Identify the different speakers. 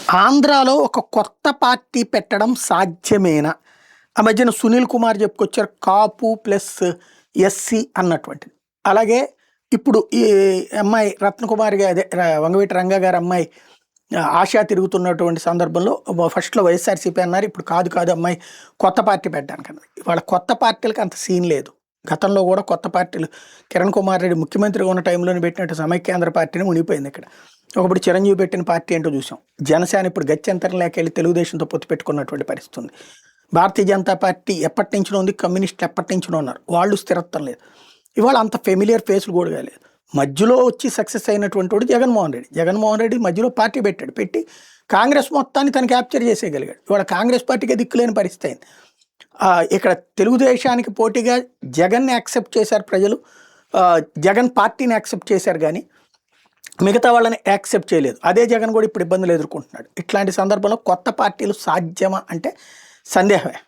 Speaker 1: ఆంధ్రాలో ఒక కొత్త పార్టీ పెట్టడం సాధ్యమేనా? ఆ మధ్యన సునీల్ కుమార్ చెప్పుకొచ్చారు కాపు ప్లస్ ఎస్సీ అన్నటువంటిది. అలాగే ఇప్పుడు ఈ అమ్మాయి రత్నకుమారి అదే వంగవీటి రంగా గారి అమ్మాయి ఆశా తిరుగుతున్నటువంటి సందర్భంలో ఫస్ట్‌లో వైఎస్ఆర్‌సీపీ అన్నారు. ఇప్పుడు కాదు కాదు అమ్మాయి కొత్త పార్టీ పెట్టడానికన్నది. ఇవాళ కొత్త పార్టీలకి అంత సీన్ లేదు. గతంలో కూడా కొత్త పార్టీలు కిరణ్ కుమార్ రెడ్డి ముఖ్యమంత్రిగా ఉన్న టైంలోనే పెట్టినట్టు సమైక్యాంధ్ర పార్టీని మునిగిపోయింది ఇక్కడ. ఒకప్పుడు చిరంజీవి పెట్టిన పార్టీ ఏంటో చూసాం. జనసేన ఇప్పుడు గత్యంతరం లేక వెళ్ళి తెలుగుదేశంతో పొత్తు పెట్టుకున్నటువంటి పరిస్థితి ఉంది. భారతీయ జనతా పార్టీ ఎప్పటి నుంచినో ఉంది, కమ్యూనిస్టులు ఎప్పటి నుంచినో ఉన్నారు. వాళ్ళు స్థిరత్వం లేదు. ఇవాళ అంత ఫెమిలియర్ ఫేస్‌లు కూడా లేదు. మధ్యలో వచ్చి సక్సెస్ అయినటువంటి వాడు జగన్మోహన్ రెడ్డి. జగన్మోహన్ రెడ్డి మధ్యలో పార్టీ పెట్టాడు. పెట్టి కాంగ్రెస్ మొత్తాన్ని తను క్యాప్చర్ చేసేయగలిగాడు. ఇవాళ కాంగ్రెస్ పార్టీకే దిక్కులేని పరిస్థితి అయింది. ఇక్కడ తెలుగుదేశానికి పోటీగా జగన్‌ని యాక్సెప్ట్ చేశారు ప్రజలు. జగన్ పార్టీని యాక్సెప్ట్ చేశారు గానీ మిగతా వాళ్ళని యాక్సెప్ట్ చేయలేదు. అదే జగన్ కూడా ఇప్పుడు ఇబ్బందులు ఎదుర్కొంటున్నాడు. ఇట్లాంటి సందర్భంలో కొత్త పార్టీలు సాధ్యమా అంటే సందేహమే.